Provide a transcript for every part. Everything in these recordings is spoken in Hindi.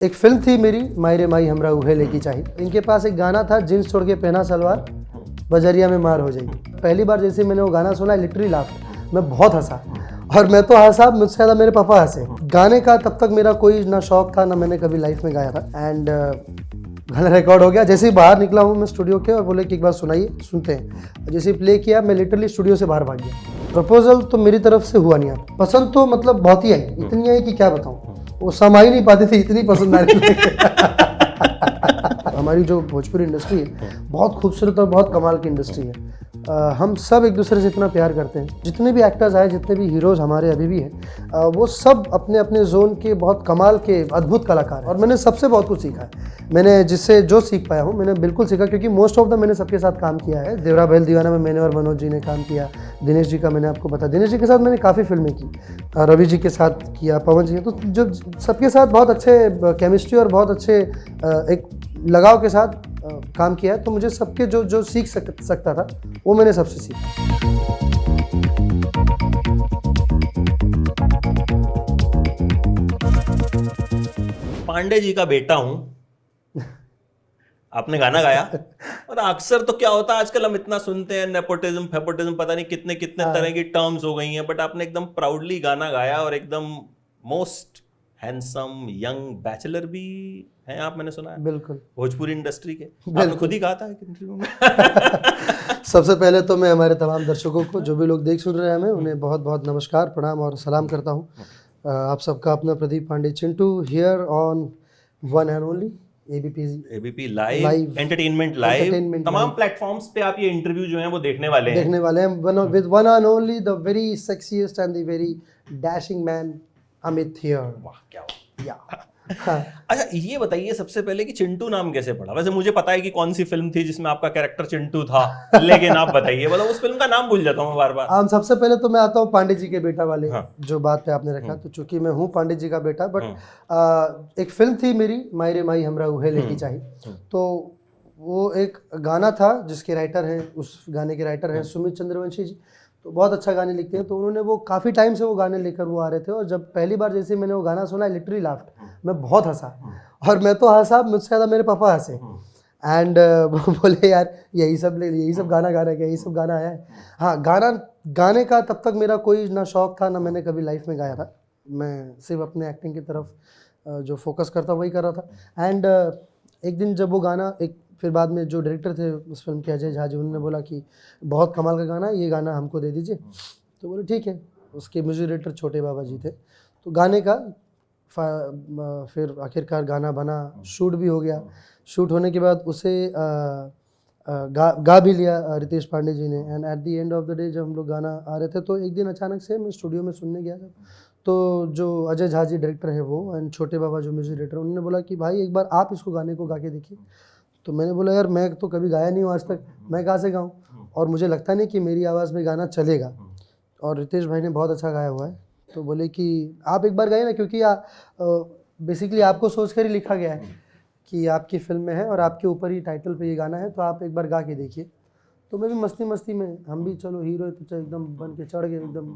एक फिल्म थी मेरी मायरे माई हमरा उहे लेकी चाहिए। इनके पास एक गाना था, जींस छोड़ के पहना सलवार बजरिया में मार हो जाएगी। पहली बार जैसे मैंने वो गाना सुना, लिटरली लाफ, मैं बहुत हंसा और मैं तो हंसा, मुझसे ज़्यादा मेरे पापा हंसे। गाने का तब तक मेरा कोई ना शौक था, ना मैंने कभी लाइफ में गाया था। एंड गाना रिकॉर्ड हो गया। जैसे ही बाहर निकला हूँ मैं स्टूडियो के और बोले कि एक बार सुनाइए, सुनते हैं। जैसे ही प्ले किया, मैं लिटरली स्टूडियो से बाहर भाग गया। प्रपोजल तो मेरी तरफ से हुआ नहीं। आता पसंद तो मतलब बहुत ही आई, इतनी आई कि क्या बताऊँ, वो समा ही नहीं पाती थी, इतनी पसंद आ रही थी। हमारी जो भोजपुरी इंडस्ट्री है बहुत खूबसूरत और बहुत कमाल की इंडस्ट्री है। हम सब एक दूसरे से इतना प्यार करते हैं। जितने भी एक्टर्स आए, जितने भी हीरोज़ हमारे अभी भी हैं, वो सब अपने अपने जोन के बहुत कमाल के अद्भुत कलाकार हैं। और मैंने सबसे बहुत कुछ सीखा है। मैंने जिससे जो सीख पाया हूँ, मैंने बिल्कुल सीखा, क्योंकि मोस्ट ऑफ द मैंने सबके साथ काम किया है। देवरा बैल दीवाना में मैंने और मनोज जी ने काम किया। दिनेश जी का मैंने आपको बताया, दिनेश जी के साथ मैंने काफ़ी फिल्में की, रवि जी के साथ किया, पवन जी, तो जो सबके साथ बहुत अच्छे केमिस्ट्री और बहुत अच्छे एक लगाव के साथ काम किया है। तो मुझे सबके जो जो सीख सकता था, वो मैंने सबसे सीखा। पांडे जी का बेटा हूं। आपने गाना गाया और अक्सर तो क्या होता है आजकल हम इतना सुनते हैं, नेपोटिज्म फेपोटिज्म, पता नहीं कितने कितने तरह की टर्म्स हो गई हैं, बट आपने एकदम प्राउडली गाना गाया और एकदम मोस्ट हैंडसम यंग बैचलर भी हैं आप, मैंने सुना है बिल्कुल भोजपुरी इंडस्ट्री के। आपने खुद ही कहा था एक इंटरव्यू में। सबसे पहले तो मैं हमारे तमाम दर्शकों को, जो भी लोग देख सुन रहे हैं हमें, उन्हें बहुत बहुत नमस्कार, प्रणाम और सलाम करता हूँ। आप सबका अपना Pradeep Pandey Chintu, here on one and only ABP live entertainment live. तमाम प्लेटफॉर्म्स पे आप ये इंटरव्यू जो है वो देखने वाले हैं। With one and only the very sexiest and the very dashing man Amit here. वाह क्या या अच्छा ये बताइए सबसे पहले कि चिंटू नाम कैसे पड़ा? वैसे मुझे पता है कि कौन सी फिल्म थी जिसमें आपका कैरेक्टर चिंटू था, लेकिन आप बताइए, मतलब उस फिल्म का नाम भूल जाता हूँ बार बार। सबसे पहले तो मैं आता हूँ पांडे जी के बेटा वाले जो बात पे आपने रखा। तो चूंकि मैं हूँ पांडे जी का बेटा, बट एक फिल्म थी मेरी मायरे माई हमरा उहे लेकी चाहिए। तो वो एक गाना था जिसके राइटर हैं, उस गाने के राइटर हैं सुमित चंद्रवंशी जी। तो बहुत अच्छा गाने लिखते हैं। तो उन्होंने वो काफ़ी टाइम से वो गाने लेकर वो आ रहे थे, और जब पहली बार जैसे मैंने वो गाना सुना, लिटरली लाफ्ट, मैं बहुत हंसा और मैं तो हंसा, मुझसे ज़्यादा मेरे पापा हंसे। एंड बोले यार यही सब गाना गा रहे हैं, यही सब गाना आया है। हाँ, गाने का तब तक मेरा कोई ना शौक था, ना मैंने कभी लाइफ में गाया था। मैं सिर्फ अपने एक्टिंग की तरफ जो फोकस करता वही कर रहा था। एंड एक दिन जब वो गाना, एक फिर बाद में जो डायरेक्टर थे उस फिल्म के, अजय झा जी, उन्होंने बोला कि बहुत कमाल का गाना है, ये गाना हमको दे दीजिए। तो बोले ठीक है। उसके म्यूजिक डायरेक्टर छोटे बाबा जी थे। तो गाने का फिर आखिरकार गाना बना, शूट भी हो गया। शूट होने के बाद उसे गा भी लिया रितेश पांडे जी ने। And at the end of the day जब हम लोग गाना आ रहे थे, तो एक दिन अचानक से मैं स्टूडियो में सुनने गया जब, तो जो अजय झा जी डायरेक्टर है वो, एंड छोटे बाबा जो म्यूजिक डायरेक्टर, उन्होंने बोला कि भाई एक बार आप इसको गाने को गा के देखिए। तो मैंने बोला यार मैं तो कभी गाया नहीं हूँ आज तक, मैं कहाँ से गाऊँ, और मुझे लगता नहीं कि मेरी आवाज़ में गाना चलेगा। और रितेश भाई ने बहुत अच्छा गाया हुआ है। तो बोले कि आप एक बार गाइए ना, क्योंकि बेसिकली आपको सोच कर ही लिखा गया है कि आपकी फिल्म में है और आपके ऊपर ही टाइटल पे ये गाना है, तो आप एक बार गा के देखिए। तो मैं भी मस्ती मस्ती में, हम भी चलो हीरो तो एकदम बन के चढ़ गए, एकदम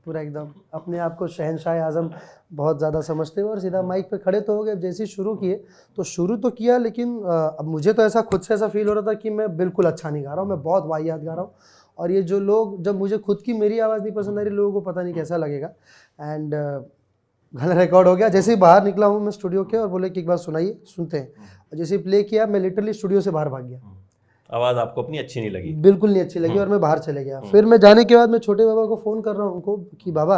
पूरा एकदम अपने आप को शहनशाह आज़म बहुत ज़्यादा समझते हुए, और सीधा माइक पे खड़े तो हो गए। जैसे ही शुरू किए, तो शुरू तो किया, लेकिन अब मुझे तो ऐसा खुद से ऐसा फील हो रहा था कि मैं बिल्कुल अच्छा नहीं गा रहा हूँ, मैं बहुत वाहियात गा रहा हूँ। और ये जो लोग, जब मुझे खुद की मेरी आवाज़ नहीं पसंद आ रही, लोगों को पता नहीं कैसा लगेगा। एंड गाना रिकॉर्ड हो गया। जैसे ही बाहर निकला हूँ मैं स्टूडियो के और बोले कि एक बार सुनाइए, सुनते हैं। और जैसे ही प्ले किया, मैं लिटरली स्टूडियो से बाहर भाग गया। आवाज आपको अपनी अच्छी नहीं लगी? बिल्कुल नहीं अच्छी लगी, और मैं बाहर चले गया। फिर मैं जाने के बाद मैं छोटे बाबा को फ़ोन कर रहा हूँ उनको कि बाबा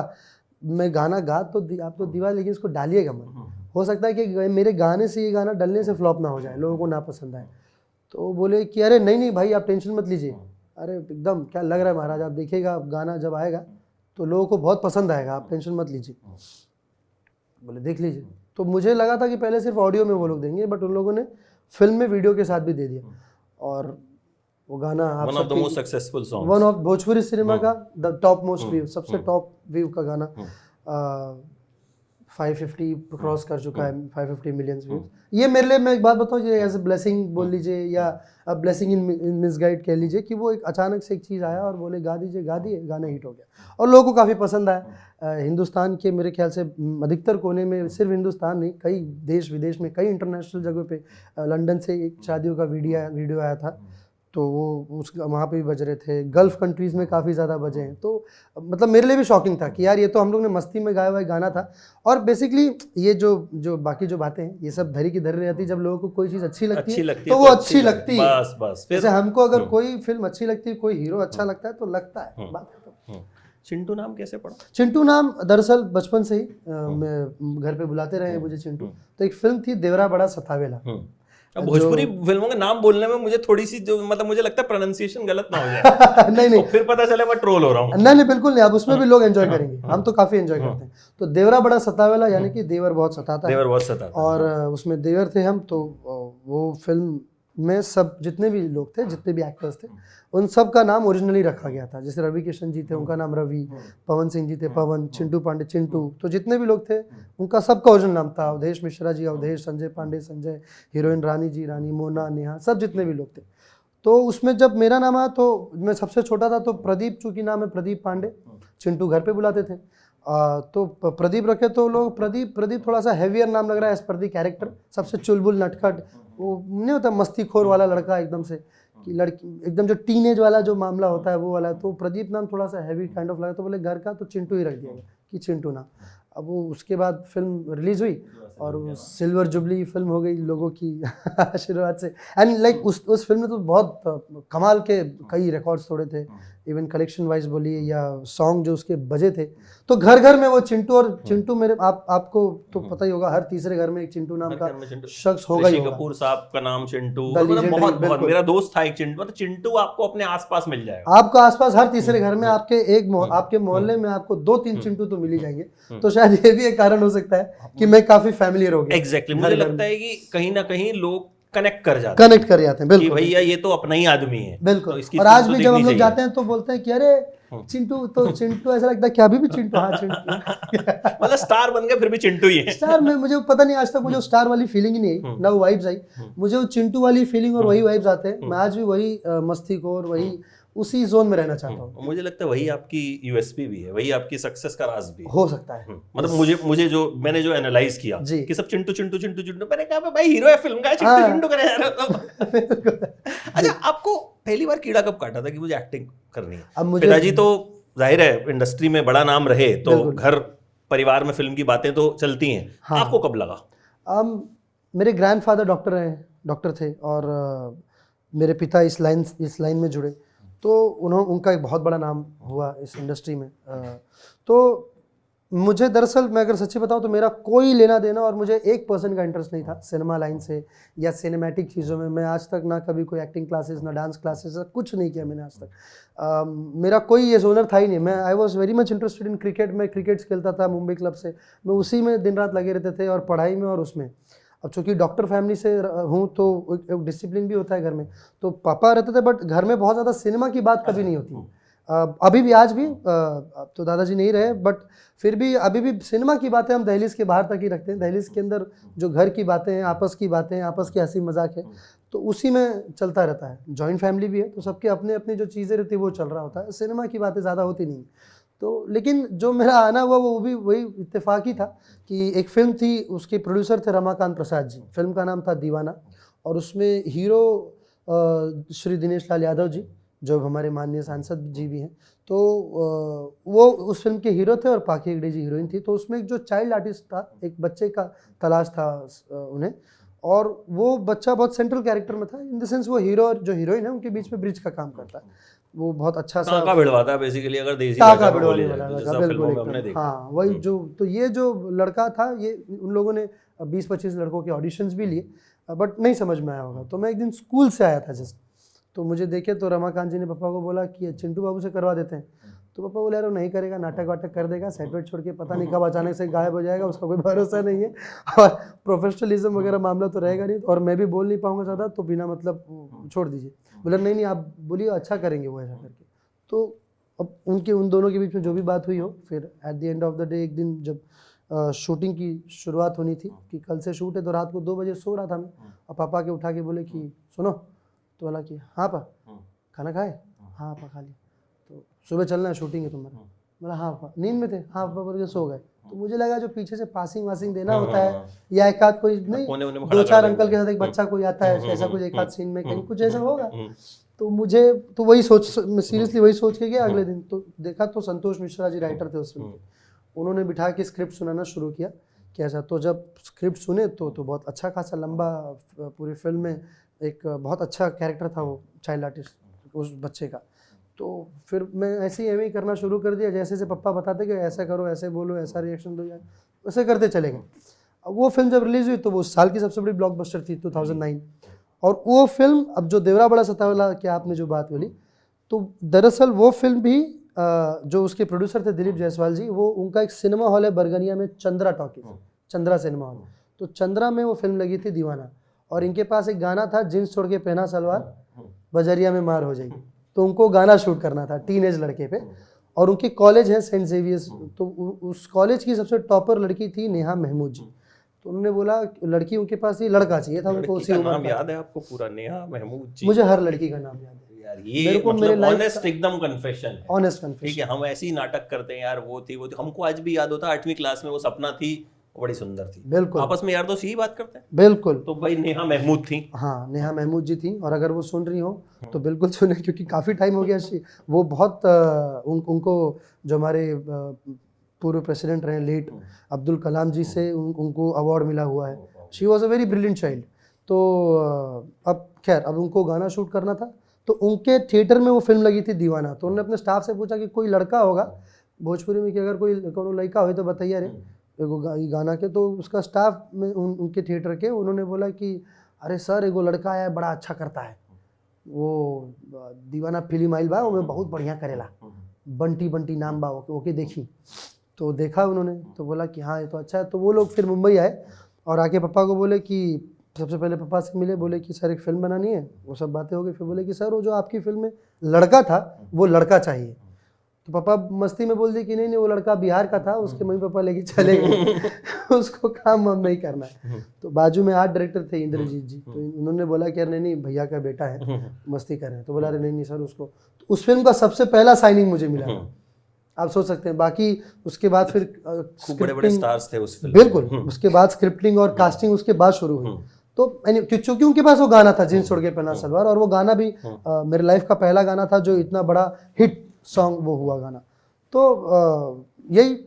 मैं गाना गा तो आप तो दीवार, लेकिन इसको डालिएगा मत, हो सकता है कि मेरे गाने से ये गाना डलने से फ्लॉप ना हो जाए, लोगों को ना पसंद आए। तो बोले कि अरे नहीं नहीं भाई, आप टेंशन मत लीजिए। अरे एकदम क्या लग रहा है महाराज, आप देखिएगा गाना जब आएगा तो लोगों को बहुत पसंद आएगा, आप टेंशन मत लीजिए। बोले देख लीजिए। तो मुझे लगा था कि पहले सिर्फ ऑडियो में वो लोग देंगे, बट उन लोगों ने फिल्म में वीडियो के साथ भी दे दिया। और वो गाना आप one of the most successful songs, one of Bhojpuri cinema का द टॉप मोस्ट व्यू, सबसे टॉप व्यू का गाना। 550 क्रॉस कर चुका है, 550 मिलियन व्यूज। ये मेरे लिए, मैं एक बात बताऊं, ये एज ए ब्लेसिंग बोल लीजिए या ब्लेसिंग इन मिसगाइड कह लीजिए, कि वो एक अचानक से एक चीज़ आया और बोले गा दीजिए, गा दिए, गाना हिट हो गया और लोगों को काफ़ी पसंद आया। हिंदुस्तान के मेरे ख्याल से अधिकतर कोने में, सिर्फ हिंदुस्तान नहीं, कई देश विदेश में, कई इंटरनेशनल जगहों पे, लंदन से एक शादियों का वीडियो आया था, तो वो उस वहाँ पे भी बज रहे थे, गल्फ़ कंट्रीज़ में काफ़ी ज़्यादा बजे हैं। तो मतलब मेरे लिए भी शॉकिंग था कि यार ये तो हम लोग ने मस्ती में गाया हुआ गाना था। और बेसिकली ये जो बाकी जो बातें हैं, ये सब धरी की धरी रहती है। जब लोगों को कोई चीज़ अच्छी लगती है तो वो अच्छी लगती है। बस जैसे हमको अगर कोई फिल्म अच्छी लगती है, कोई हीरो अच्छा लगता है तो लगता है, बात खत्म। चिंटू नाम कैसे पड़ा? चिंटू नाम दरअसल बचपन से ही मैं घर पे बुलाते रहे मुझे चिंटू। तो एक फिल्म थी देवरा बड़ा सतावेला। अब भोजपुरी फिल्मों का नाम बोलने में मुझे थोड़ी सी जो मतलब मुझे लगता है प्रोनाउंसिएशन गलत ना हो जाए। नहीं फिर पता चले मैं ट्रोल हो रहा हूँ। नहीं बिल्कुल नहीं, अब उसमें भी लोग एंजॉय करेंगे, हम तो काफी एंजॉय करते हैं। तो देवरा बड़ा सतावेला यानी कि देवर बहुत सताता है। देवर बहुत सताता। और उसमें देवर थे हम, तो वो फिल्म में सब जितने भी लोग थे, जितने भी एक्टर्स थे, उन सब का नाम ओरिजिनली रखा गया था। जैसे रवि किशन जी थे, उनका नाम रवि, पवन सिंह जी थे पवन, चिंटू पांडे चिंटू, तो जितने भी लोग थे उनका सबका ओरिजिनल नाम था। अवधेश मिश्रा जी अवधेश, संजय पांडे संजय, हीरोइन रानी जी रानी, मोना नेहा, सब जितने भी लोग थे। तो उसमें जब मेरा नाम आया तो मैं सबसे छोटा था, तो प्रदीप, चूंकि नाम है प्रदीप पांडे, चिंटू घर पे बुलाते थे। तो प्रदीप रखे तो लोग प्रदीप थोड़ा सा हैवियर नाम लग रहा है एज पर दी कैरेक्टर, सबसे चुलबुल नटखट, वो नहीं होता मस्तीखोर वाला लड़का एकदम से, कि लड़की एकदम जो टीनेज वाला जो मामला होता है वो वाला। तो प्रदीप नाम थोड़ा सा हैवी काइंड ऑफ लगा, तो बोले घर का तो चिंटू ही रख दिया गया कि चिंटू नाम। अब वो उसके बाद फिल्म रिलीज हुई और वो सिल्वर जुबली फिल्म हो गई लोगों की आशीर्वाद से। एंड लाइक उस फिल्म में तो बहुत कमाल के कई रिकॉर्ड्स तोड़े थे, इवन कलेक्शन वाइज बोलिए या सॉन्ग जो उसके बजे थे। तो घर घर में वो चिंटू, और चिंटू मेरे आपको तो पता ही होगा, हर तीसरे घर में एक चिंटू नाम का शख्स होगा ही होगा। कपूर साहब का नाम चिंटू, बहुत मेरा दोस्त था एक चिंटू, मतलब चिंटू आपको अपने आसपास मिल जाएगा। आपको आसपास हर तीसरे घर में आपके मोहल्ले में आपको 2-3 चिंटू तो मिल ही जाएंगे। तो शायद ये भी एक कारण हो सकता है कि मैं काफी फैमिलियर हो गया। एग्जैक्टली, मुझे लगता है कि कहीं ना कहीं लोग कनेक्ट कर जाते हैं, बिल्कुल, कि भैया ये तो अपना ही आदमी है, बिल्कुल। तो और आज भी जब हम लोग जाते हैं तो बोलते हैं कि अरे चिंटू, तो चिंटू ऐसा लगता है कि अभी भी चिंटू, हाँ चिंटू मतलब स्टार बन गए फिर भी चिंटू ही है। स्टार में मुझे पता नहीं, आज तक मुझे स्टार वाली फीलिंग ही नहीं आई, ना वो वाइब्स आई। मुझे वो चिंटू वाली फीलिंग और वही वाइब्स आते हैं। मैं आज भी वही मस्तीखोर, वही उसी जोन में रहना चाहता हूँ। मुझे लगता है वही आपकी यूएसपी भी है, वही आपकी सक्सेस का राज भी हो सकता है। मतलब मुझे जो मैंने जो एनालाइज किया कि सब चिंटू चिंटू चिंटू चिंटू, मैंने कहा भाई हीरो है फिल्म का, चिंटू चिंटू करे जा रहा। अच्छा, आपको पहली बार कीड़ा कब काटा था कि मुझे एक्टिंग करनी है? अब पिताजी तो जाहिर है इंडस्ट्री में बड़ा नाम रहे, तो घर परिवार में फिल्म की बातें तो चलती हैं। हाँ। आपको कब लगा? मेरे ग्रैंडफादर डॉक्टर थे और मेरे पिता इस लाइन में जुड़े, तो उनका एक बहुत बड़ा नाम हुआ इस इंडस्ट्री में। तो मुझे दरअसल, मैं अगर सच्ची बताऊं तो मेरा कोई लेना देना और मुझे 1% का इंटरेस्ट नहीं था सिनेमा लाइन से या सिनेमैटिक चीज़ों में। मैं आज तक ना कभी कोई एक्टिंग क्लासेस, ना डांस क्लासेस, कुछ नहीं किया मैंने आज तक। मेरा कोई ये जोनर था ही नहीं। I was very much interested in cricket. मैं क्रिकेट खेलता था मुंबई क्लब से, मैं उसी में दिन रात लगे रहते थे, और पढ़ाई में और उसमें। अब चूँकि डॉक्टर फैमिली से हूँ तो एक डिसिप्लिन भी होता है घर में, तो पापा रहते थे, बट घर में बहुत ज़्यादा सिनेमा की बात कभी नहीं होती। अभी भी, आज भी, अब तो दादाजी नहीं रहे, बट फिर भी अभी भी सिनेमा की बातें हम दहलीज के बाहर तक ही रखते हैं। दहलीज के अंदर जो घर की बातें हैं, आपस की बातें हैं, आपस की हंसी मजाक है, तो उसी में चलता रहता है। जॉइंट फैमिली भी है तो सबके अपने अपनी जो चीज़ें रहती है वो चल रहा होता है, सिनेमा की बातें ज़्यादा होती नहीं। तो लेकिन जो मेरा आना हुआ वो भी वही इत्तेफाकी था कि एक फिल्म थी, उसके प्रोड्यूसर थे रमाकांत प्रसाद जी, फिल्म का नाम था दीवाना, और उसमें हीरो श्री दिनेश लाल यादव जी, जो हमारे माननीय सांसद जी भी हैं, तो वो उस फिल्म के हीरो थे और पाखी हेगड़े जी हीरोइन थी। तो उसमें एक जो चाइल्ड आर्टिस्ट था, एक बच्चे का तलाश था उन्हें, और वो बच्चा बहुत सेंट्रल कैरेक्टर में था, इन द सेंस वो हीरो और जो हीरोइन है उनके बीच में ब्रिज का काम करता है। वो बहुत अच्छा सा टाका भिड़वाता है बेसिकली, अगर देसी भाषा में बोले जाए तो, जैसा फिल्मों में हमने देखा। हाँ, वही जो, तो ये जो लड़का था, ये उन लोगों ने 20-25 लड़कों के ऑडिशंस भी लिए, बट नहीं समझ में आया होगा। तो मैं एक दिन स्कूल से आया था जस्ट, तो मुझे देखे तो रमाकांत जी ने पापा को बोला कि चिंटू बाबू से करवा देते हैं। तो पापा बोले यार वो नहीं करेगा, नाटक वाटक कर देगा, सेट वेट छोड़ के पता नहीं कब अचानक से गायब हो जाएगा, उसका कोई भरोसा नहीं है, और प्रोफेशनलिज्म वगैरह मामला तो रहेगा नहीं, और मैं भी बोल नहीं पाऊंगा ज़्यादा, तो बिना मतलब छोड़ दीजिए। बोला नहीं आप बोलिए, अच्छा करेंगे वो ऐसा करके। तो अब उन दोनों के बीच में जो भी बात हुई हो, फिर at the end of the day एक दिन जब शूटिंग की शुरुआत होनी थी कि कल से शूट है, तो रात को 2 बजे सो रहा था मैं, और पापा के उठा के बोले कि सुनो, तो बोला कि हाँ पा, खाना खाए? हाँ पा खा लिया। तो सुबह चलना है, शूटिंग है तुम्हारा? बोला हाँ पा। नींद में थे? हाँ पा बोल के सो गए। तो मुझे लगा जो पीछे से पासिंग वासिंग देना होता है, या एक आध कोई नहीं, 2-4 अंकल के साथ एक बच्चा कोई आता है, ऐसा कुछ एक आध सीन में कहीं कुछ ऐसा होगा। तो मुझे तो वही सोच, सीरियसली वही सोच के गया। अगले दिन तो देखा तो संतोष मिश्रा जी राइटर थे उस फिल्म के, उन्होंने बिठा के स्क्रिप्ट सुनाना शुरू किया कि ऐसा। तो जब स्क्रिप्ट सुने तो बहुत अच्छा खासा लंबा, पूरी फिल्म में एक बहुत अच्छा कैरेक्टर था वो चाइल्ड आर्टिस्ट उस बच्चे का। तो फिर मैं ऐसे ही करना शुरू कर दिया, जैसे पापा बताते कि ऐसा करो, ऐसे बोलो, ऐसा रिएक्शन दो, यार वैसे करते चले गए। अब वो फिल्म जब रिलीज हुई तो वो साल की सबसे बड़ी ब्लॉकबस्टर थी 2009। और वो फिल्म, अब जो देवरा बड़ा सतावला की आपने जो बात बोली, तो दरअसल वो फिल्म भी जो उसके प्रोड्यूसर थे दिलीप जायसवाल जी, वो उनका एक सिनेमा हॉल है बरगनिया में, Chandra talkies, Chandra cinema hall. तो चंद्रा में वो फिल्म लगी थी दीवाना, और इनके पास एक गाना था, जींस छोड़ के पहना सलवार, बजरिया में मार हो जाएगी। तो उनको गाना शूट करना था टीनेज लड़के पे, और उनकी कॉलेज है सेंट जेवियर्स। तो उस कॉलेज की सबसे टॉपर लड़की थी नेहा महमूद जी। तो उन्होंने बोला लड़की उनके पास ही लड़का चाहिए था उनको। उसी नाम याद है आपको पूरा? नेहा महमूद जी? मुझे हर लड़की का नाम याद है यार, ये मतलब ऑनेस्ट एकदम कन्फेशन है। Honest confession. ठीक है, हम ऐसे ही नाटक करते हैं यार, वो थी हमको आज भी याद होता है 8वीं क्लास में वो सपना थी, वो बड़ी सुंदर थी। बिल्कुल, आपस में यार दोस्त यही बात करते हैं। बिल्कुल। तो भाई नेहा महमूद थी। हाँ, नेहा महमूद जी थी, और अगर वो सुन रही हो तो बिल्कुल सुने, क्योंकि काफ़ी टाइम हो गया। वो बहुत उनको जो हमारे पूर्व प्रेसिडेंट रहे लेट अब्दुल कलाम जी से उनको अवार्ड मिला हुआ है। She was a very brilliant child. तो अब खैर, अब उनको गाना शूट करना था, तो उनके थिएटर में वो फिल्म लगी थी दीवाना। तो उन्होंने अपने स्टाफ से पूछा कि कोई लड़का होगा भोजपुरी में कि अगर कोई लड़का हो तो बताइए रे गाना के। तो उसका स्टाफ में उनके थिएटर के, उन्होंने बोला कि अरे सर एगो लड़का आया बड़ा अच्छा करता है, वो दीवाना फिल्म आइल बा, वो बहुत बढ़िया करेला, बंटी नाम बा, ओके देखी। तो देखा उन्होंने, तो बोला कि हाँ ये तो अच्छा है। तो वो लोग फिर मुंबई आए और आके पापा को बोले कि सबसे पहले पापा से मिले, बोले कि सर एक फिल्म बनानी है, वो सब बातें हो गई। फिर बोले कि सर वो जो आपकी फिल्म में लड़का था वो लड़का चाहिए। तो पापा मस्ती में बोल दिए कि नहीं वो लड़का बिहार का था, उसके मम्मी पापा लेके चले गए उसको काम वाम नहीं करना है। तो बाजू में आर्ट डायरेक्टर थे इंद्रजीत जी, तो उन्होंने बोला कि अरे नहीं भैया का बेटा है, मस्ती कर रहे हैं। तो बोला अरे नहीं सर उसको। तो उस फिल्म का सबसे पहला साइनिंग मुझे मिला। आप सोच सकते हैं, बाकी उसके बाद फिर बड़े स्टार्स थे उस फिल्म। बिल्कुल, उसके बाद स्क्रिप्टिंग और कास्टिंग उसके बाद शुरू हुई। तो क्योंकि उनके पास वो गाना था जींस छोड़ के पहना सलवार, और वो गाना भी मेरे लाइफ का पहला गाना था जो इतना बड़ा हिट सॉन्ग वो हुआ गाना। तो यही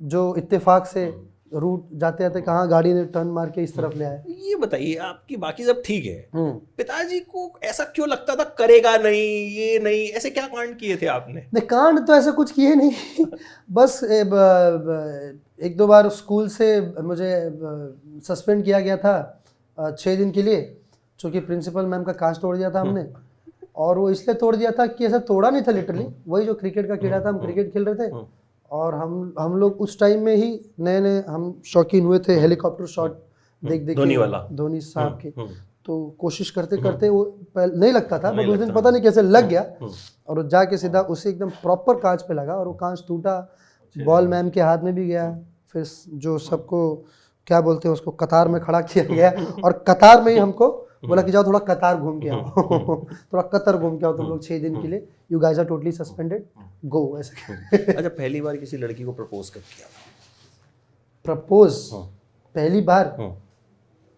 जो इत्तेफाक से रूट जाते जाते कहाँ गाड़ी ने टर्न मार के इस तरफ ले आया। ये बताइए, आपकी बाकी सब ठीक है, पिताजी को ऐसा क्यों लगता था करेगा नहीं, ये नहीं, ऐसे क्या कांड किए थे आपने? नहीं, कांड तो ऐसा कुछ किए नहीं बस एक दो बार स्कूल से मुझे सस्पेंड किया गया था 6 दिन के लिए, क्योंकि प्रिंसिपल मैम का कांच तोड़ दिया था हमने। और वो इसलिए तोड़ दिया था कि ऐसा तोड़ा नहीं था लिटरली, वही जो क्रिकेट का कीड़ा था, हम क्रिकेट खेल रहे थे और हम लोग उस टाइम में ही नए हम शौकीन हुए थे हेलीकॉप्टर शॉट देख धोनी साहब के। तो कोशिश करते करते वो नहीं लगता था, बट उस दिन पता नहीं कैसे लग गया और जाके सीधा उसे एकदम प्रॉपर कांच पे लगा और वो कांच टूटा, बॉल मैम के हाथ में भी गया। फिर जो सबको क्या बोलते हैं उसको कतार में खड़ा किया गया और कतार में ही हमको बोला कि जाओ थोड़ा कतार घूम के आओ थोड़ा कतर घूम के आओ तुम लोग 6 दिन के लिए, you guys are totally suspended, go ऐसे। अच्छा, पहली बार किसी लड़की को प्रपोज कब किया? प्रपोज पहली बार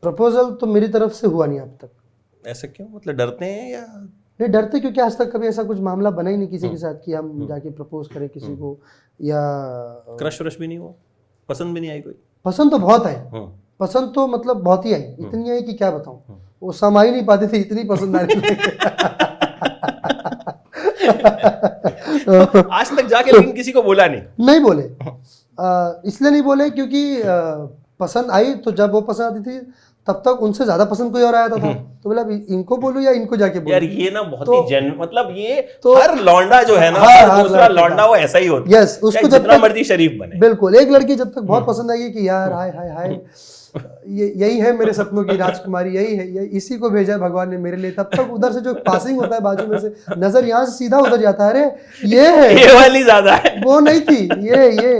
प्रपोजल तो मेरी तरफ से हुआ नहीं अब तक। ऐसा क्यों? मतलब डरते हैं या? नहीं डरते, क्योंकि आज तक कभी ऐसा कुछ मामला बना ही नहीं किसी के साथ कि हम जाके प्रपोज करें किसी को, या क्रश व्रश भी नहीं हुआ, पसंद भी नहीं आई कोई? पसंद तो बहुत है, पसंद तो मतलब बहुत ही आई, इतनी आई कि क्या बताऊं, वो समा ही नहीं पाती थी, इतनी पसंद आ रही आज तक जाके लेकिन किसी को बोला नहीं बोले। इसलिए नहीं बोले क्योंकि पसंद आई तो जब वो पसंद आती थी तब तक उनसे ज्यादा पसंद कोई और आया था तो बोला इनको बोलूं या इनको जाके बोलूं। यार ये ना बहुत ही मतलब ये तो हर लौंडा जो है ना, दूसरा लौंडा वो ऐसा ही होता है। यस, उसको जितना मर्जी शरीफ बने, बिल्कुल एक लड़की जब तक बहुत पसंद आएगी कि यार हाय हाय हाय यही है मेरे सपनों की राजकुमारी, यही है, यही इसी को भेजा है भगवान ने मेरे लिए। तब तक उधर से जो पासिंग होता है बाजू में से, नजर यहाँ से सीधा उधर जाता है, अरे ये है, ये वाली ज्यादा है, वो नहीं थी, ये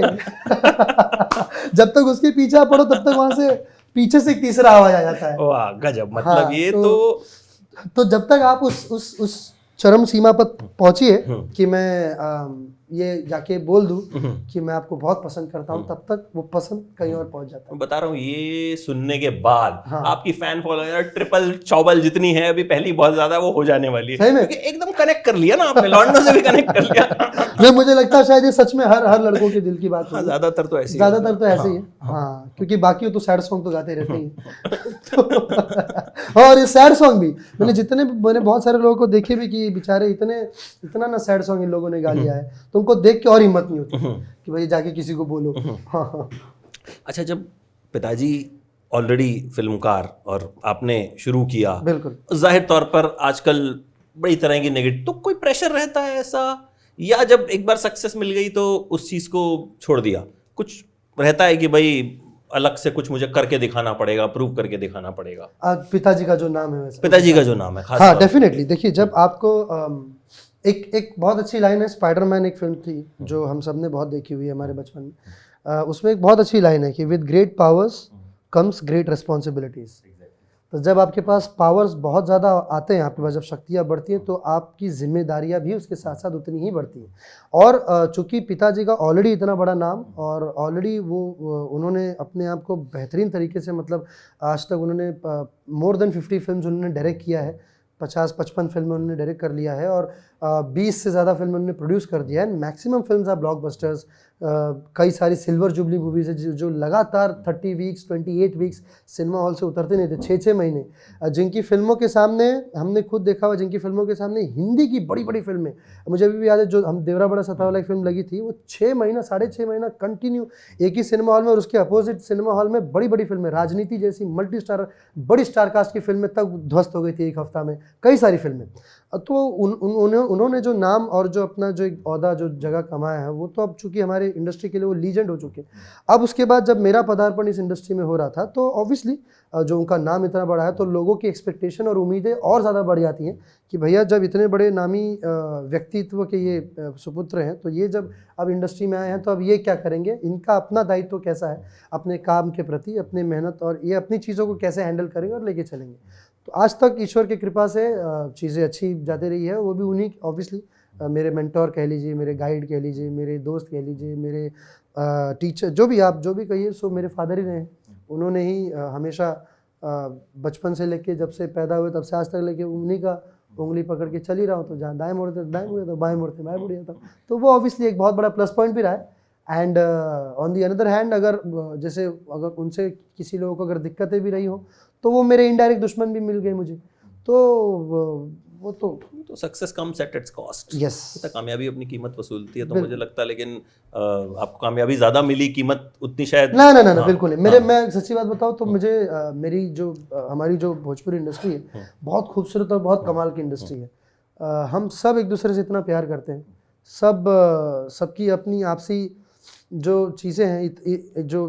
जब तक उसके पीछे पड़ो तब तक वहां से पीछे से एक तीसरा आवाज आ जाता है। वाह गजब, मतलब हाँ, ये तो जब तक आप उस चरम सीमा पर पहुंचिए कि मैं ये जाके बोल दूं कि मैं आपको बहुत पसंद करता हूं, तब तक वो पसंद कहीं और पहुंच जाता है। बता रहा हूँ, ये सुनने के बाद हाँ। आपकी फैन फॉलोइंग ट्रिपल चौबल जितनी है अभी, पहली बहुत ज्यादा वो हो जाने वाली है। सही में? क्योंकि एकदम कनेक्ट कर लिया ना आपने, लॉन्डो से भी कनेक्ट कर लिया। मैं मुझे लगता है शायद ये सच में हर लड़कों के दिल की बात है। ज्यादातर तो ऐसे ज्यादातर तो ऐसे ही है। हाँ, क्योंकि बाकी तो सैड सॉन्ग तो गाते रहते ही। और ये सैड सॉन्ग भी मैंने बहुत सारे लोगों को देखे भी कि बेचारे इतना ना सैड सॉन्ग इन लोगों ने गा लिया है, तो उनको देख के और हिम्मत नहीं होती कि भाई जाके किसी को बोलो। हाँ। अच्छा, जब पिताजी ऑलरेडी फिल्मकार और आपने शुरू किया, बिल्कुल, जाहिर तौर पर आजकल बड़ी तरह की नेगेटिव, तो कोई प्रेशर रहता है ऐसा, या जब एक बार सक्सेस मिल गई तो उस चीज को छोड़ दिया? कुछ रहता है कि भाई अलग से कुछ मुझे करके दिखाना पड़ेगा, प्रूव करके दिखाना पड़ेगा? पिताजी का जो नाम है वैसे, पिताजी का जो नाम है, खास हाँ तौर पे। डेफिनेटली। देखिए, जब आपको एक बहुत अच्छी लाइन है, स्पाइडरमैन एक फिल्म थी जो हम सब ने बहुत देखी हुई है हमारे बचपन में, उसमें एक बहुत अच्छी लाइन है कि with great powers comes great responsibilities. तो जब आपके पास पावर्स बहुत ज़्यादा आते हैं, आपके पास जब शक्तियाँ बढ़ती हैं, तो आपकी जिम्मेदारियाँ भी उसके साथ साथ उतनी ही बढ़ती हैं। और चूँकि पिताजी का ऑलरेडी इतना बड़ा नाम, और ऑलरेडी वो उन्होंने अपने आप को बेहतरीन तरीके से, मतलब आज तक उन्होंने मोर देन 50 फिल्म्स उन्होंने डायरेक्ट किया है, 50-55 फिल्में उन्होंने डायरेक्ट कर लिया है, और 20 से ज़्यादा फिल्म उन्होंने प्रोड्यूस कर दिया है। Maximum films are blockbusters. कई सारी सिल्वर जुबली मूवीज़ है जो लगातार 30 वीक्स 28 वीक्स सिनेमा हॉल से उतरते नहीं थे, 6-6 महीने, जिनकी फिल्मों के सामने हमने खुद देखा हुआ, जिनकी फिल्मों के सामने हिंदी की बड़ी बड़ी फिल्में, मुझे अभी भी याद है, जो हम देवरा बड़ा सता वाला एक फिल्म लगी थी, वो 6 महीना 6.5 महीना कंटिन्यू एक ही सिनेमा हॉल में, और उसके अपोजिट सिनेमा हॉल में बड़ी बड़ी फिल्में, राजनीति जैसी मल्टी स्टार बड़ी स्टार कास्ट की फिल्में तक ध्वस्त हो गई थी एक हफ्ता में, कई सारी फिल्में। तो उन्होंने जो नाम और जो अपना जो एक ओहदा जो जगह कमाया है, वो तो अब चूंकि हमारे इंडस्ट्री के लिए वो लीजेंड हो चुके हैं। अब उसके बाद जब मेरा पदार्पण इस इंडस्ट्री में हो रहा था, तो ऑब्वियसली जो उनका नाम इतना बड़ा है, तो लोगों की एक्सपेक्टेशन और उम्मीदें और ज़्यादा बढ़ जाती हैं कि भैया जब इतने बड़े नामी व्यक्तित्व के ये सुपुत्र हैं, तो ये जब अब इंडस्ट्री में आए हैं, तो अब ये क्या करेंगे, इनका अपना दायित्व कैसा है अपने काम के प्रति, अपने मेहनत, और ये अपनी चीज़ों को कैसे हैंडल करेंगे और लेके चलेंगे। तो आज तक ईश्वर की कृपा से चीज़ें अच्छी जाती रही है। वो भी उन्हीं, ऑब्वियसली मेरे मेंटोर कह लीजिए, मेरे गाइड कह लीजिए, मेरे दोस्त कह लीजिए, मेरे टीचर, जो भी आप जो भी कहिए, सो मेरे फादर ही रहे हैं। उन्होंने ही हमेशा बचपन से लेके जब से पैदा हुए तब से आज तक लेके उन्हीं का उंगली पकड़ के चल ही रहा हूँ। तो जहाँ दाएँ मोड़ते दाएँ मुड़ जाता, बाएँ मोड़ते बाएँ मुड़ जाता। तो वो ऑब्वियसली एक बहुत बड़ा प्लस पॉइंट भी रहा है। And on the another hand, अगर जैसे अगर उनसे किसी लोगों को अगर दिक्कतें भी रही हो, तो वो मेरे इनडायरेक्ट दुश्मन भी मिल गए मुझे। तो वो तो success comes at its cost. Yes, तो कामयाबी अपनी कीमत वसूलती है, तो मुझे लगता है, लेकिन आपको कामयाबी ज्यादा मिली, कीमत उतनी शायद ना बिल्कुल नहीं। मैं सच्ची बात बताऊँ तो मुझे मेरी जो हमारी जो भोजपुरी इंडस्ट्री है, बहुत खूबसूरत और बहुत कमाल की इंडस्ट्री है। हम सब एक दूसरे से इतना प्यार करते हैं, सबकी अपनी आपसी जो चीज़ें हैं, जो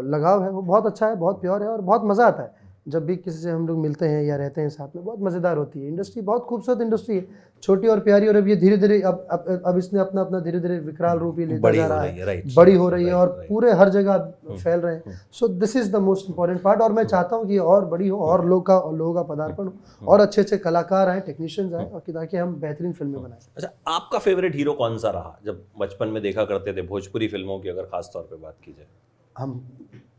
लगाव है, वो बहुत अच्छा है, बहुत प्योर है, और बहुत मज़ा आता है जब भी किसी से हम लोग मिलते हैं या रहते हैं साथ में। बहुत मज़ेदार होती है इंडस्ट्री, बहुत खूबसूरत इंडस्ट्री है, छोटी और प्यारी। और अब ये धीरे धीरे अब इसने अपना धीरे धीरे विकराल रूप ही लेता जा रहा है, बड़ी हो रही है, और पूरे हर जगह फैल रहे हैं। So this is the most important part. और मैं चाहता हूँ कि ये और बड़ी हो, और लोगों का पदार्पण हो, और अच्छे अच्छे कलाकार आए, टेक्नीशियंस आए, और ताकि हम बेहतरीन फिल्में बनाएं। अच्छा, आपका फेवरेट हीरो कौन सा रहा जब बचपन में देखा करते थे भोजपुरी फिल्मों की, अगर खास तौर पे बात की जाए? हम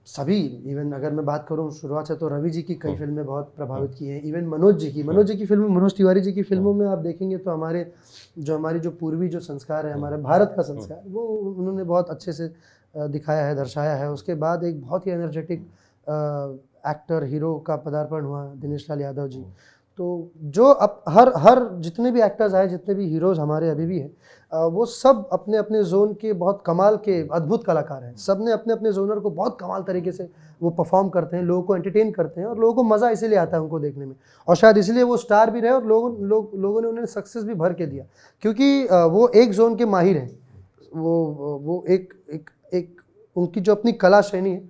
सभी, इवन अगर मैं बात करूं शुरुआत से, तो रवि जी की कई फिल्में बहुत प्रभावित की हैं। इवन मनोज जी की फिल्में, मनोज तिवारी जी की फिल्मों में आप देखेंगे तो हमारी जो पूर्वी जो संस्कार है, हमारे भारत का संस्कार, वो उन्होंने बहुत अच्छे से दिखाया है, दर्शाया है। उसके बाद एक बहुत ही एनर्जेटिक एक्टर हीरो का पदार्पण हुआ, दिनेश लाल यादव जी। तो जो अब हर जितने भी एक्टर्स आए, जितने भी हीरोज़ हमारे अभी भी हैं, वो सब अपने अपने जोन के बहुत कमाल के अद्भुत कलाकार हैं। सब ने अपने अपने जोनर को बहुत कमाल तरीके से वो परफॉर्म करते हैं, लोगों को एंटरटेन करते हैं, और लोगों को मज़ा इसीलिए आता है उनको देखने में, और शायद इसलिए वो स्टार भी रहे, और लोगों ने उन्हें सक्सेस भी भर के दिया, क्योंकि वो एक जोन के माहिर हैं। वो एक उनकी जो अपनी कला श्रेणी है,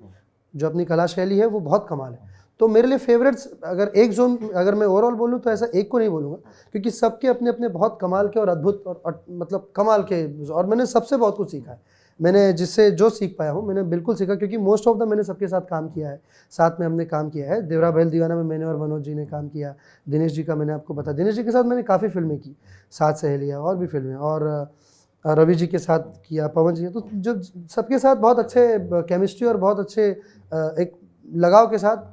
जो अपनी कला शैली है वो बहुत कमाल है। तो मेरे लिए फेवरेट्स अगर एक जोन, अगर मैं ओवरऑल बोलूँ तो ऐसा एक को नहीं बोलूँगा, क्योंकि सबके अपने अपने बहुत कमाल के और अद्भुत और मतलब कमाल के, और मैंने सबसे बहुत कुछ सीखा है। मैंने जिससे जो सीख पाया हूँ मैंने बिल्कुल सीखा, क्योंकि मोस्ट ऑफ द मैंने सबके साथ काम किया है, साथ में हमने काम किया है। देवरा बहल दीवाना में मैंने और मनोज जी ने काम किया। दिनेश जी का मैंने आपको बताया, दिनेश जी के साथ मैंने काफ़ी फिल्में की, साथ सहेलियाँ और भी फिल्में, और रवि जी के साथ किया, पवन जी, तो जो सबके साथ बहुत अच्छे केमिस्ट्री और बहुत अच्छे एक लगाव के साथ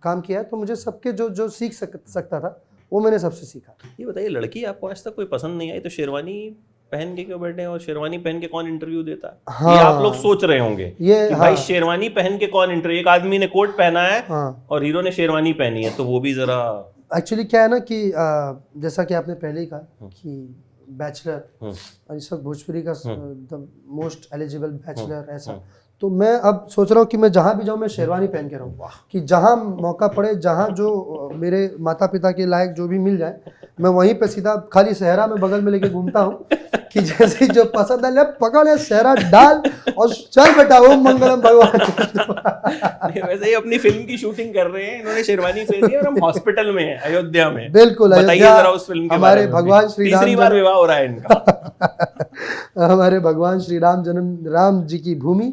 काम किया है। तो मुझे सबके जो सीख सकता था वो मैंने सबसे सीखा। ये बताइए, लड़की आपको आज तक कोई पसंद नहीं आई तो शेरवानी पहन के क्यों बैठे हैं, और शेरवानी पहन के कौन इंटरव्यू देता है? हाँ, ये आप लोग सोच रहे होंगे ये कि हाँ, भाई शेरवानी पहन के कौन इंटरव्यू, एक आदमी ने कोट पहना है हाँ, और हीरो ने शेरवानी पहनी है, तो वो भी जरा एक्चुअली क्या है ना कि जैसा कि आपने पहले ही कहा कि बैचलर, इस वक्त भोजपुरी का द मोस्ट एलिजिबल बैचलर ऐसा, तो मैं अब सोच रहा हूँ कि मैं जहाँ भी जाऊँ मैं शेरवानी पहन के रहूँ, कि जहाँ मौका पड़े, जहाँ जो मेरे माता पिता के लायक जो भी मिल जाए, मैं वहीं पे सीधा खाली सहरा में बगल में लेके घूमता हूँ कि जैसे जो पसंद है पकड़ है, सहरा डाल और चल बेटा, ओम मंगलम भगवान। वैसे ही अपनी फिल्म की शूटिंग कर रहे हैं, इन्होंने शेरवानी पहनी है और हम हॉस्पिटल में हैं अयोध्या में। बिल्कुल, बताइए जरा उस फिल्म के हमारे बारे में। भगवान श्री राम, तीसरी बार विवाह हो रहा है इनका। हमारे भगवान श्री राम जी की भूमि,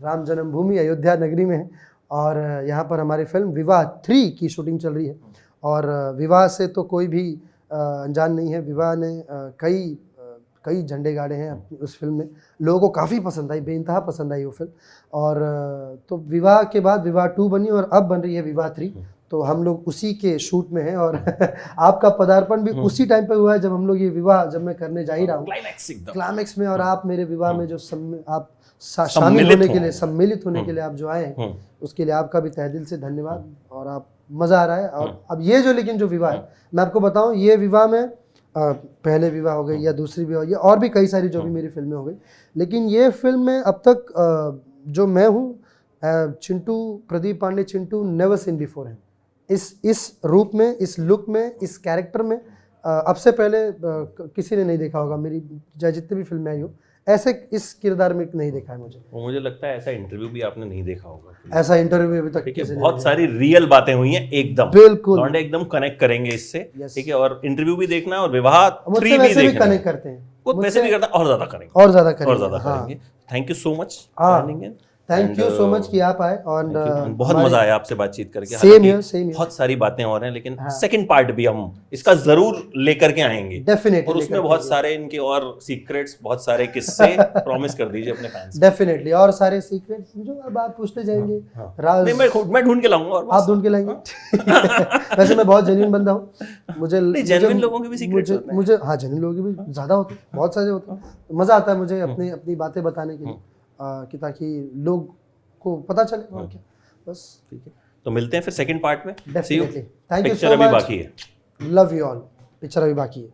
राम जन्मभूमि अयोध्या नगरी में है, और यहाँ पर हमारी फिल्म विवाह 3 की शूटिंग चल रही है। और विवाह से तो कोई भी अनजान नहीं है, विवाह ने कई झंडे गाड़े हैं अपनी उस फिल्म में, लोगों को काफ़ी पसंद आई, बेइंतहा पसंद आई वो फिल्म। और तो विवाह के बाद विवाह 2 बनी और अब बन रही है विवाह 3, तो हम लोग उसी के शूट में हैं। और आपका पदार्पण भी उसी टाइम पे हुआ है जब हम लोग ये विवाह, जब मैं करने जा ही रहा हूँ क्लाइमैक्स में, और आप मेरे विवाह में जो आप शामिल होने के लिए, सम्मिलित होने के लिए आप जो आए हैं, उसके लिए आपका भी तहे दिल से धन्यवाद। और आप मज़ा आ रहा है। और अब ये जो लेकिन जो विवाह है, मैं आपको बताऊं, ये विवाह में पहले विवाह हो गई या दूसरी विवाह, या और भी कई सारी जो भी मेरी फिल्में हो गई, लेकिन ये फिल्म में अब तक जो मैं हूँ, Chintu, Pradeep Pandey Chintu, never seen before है इस रूप में, इस लुक में, इस कैरेक्टर में। अब से पहले किसी ने नहीं देखा होगा मेरी, चाहे जितनी भी फिल्में आई हो, ऐसे इस किरदार में नहीं देखा है मुझे। वो मुझे लगता है ऐसा इंटरव्यू भी आपने नहीं देखा होगा। ऐसा इंटरव्यू अभी तक ठीक है, बहुत सारी रियल बातें हुई हैं एकदम, बिल्कुल, लौंडे एकदम कनेक्ट करेंगे इससे। ठीक है, और इंटरव्यू भी देखना है और विवाह 3 भी देखना, कनेक्ट करते हैं, वो वैसे भी करता और ज्यादा करेंगे। Thank you so much, thank you so much कि आप आए, और बहुत मजा आया आपसे बातचीत करके। Same here. बहुत सारी बातें और हैं, लेकिन सेकंड पार्ट भी हम इसका जरूर लेकर के आएंगे डेफिनेटली, और उसमें बहुत सारे इनके और सीक्रेट्स, बहुत सारे किस्से प्रॉमिस कर दीजिए अपने फैंस। डेफिनेटली, और सारे सीक्रेट्स जो अब आप पूछते जाएंगे, नहीं, मैं ढूंढ के लाऊंगा, और आप ढूंढ के लाएंगे। वैसे मैं बहुत जेन्युइन बंदा हूँ, मुझे जेन्युइन लोगों के भी सीक्रेट्स होते हैं। मुझे हाँ, जेन्युइन लोगों के भी ज्यादा होते हैं, बहुत सारे होते हैं। मजा आता है मुझे अपनी बातें बताने के लिए, कि ताकि लोग को पता चले, और क्या, बस। ठीक है, तो मिलते हैं फिर सेकंड पार्ट में। Definitely, thank you picture so अभी मच, बाकी है, लव यू ऑल, पिक्चर अभी बाकी है।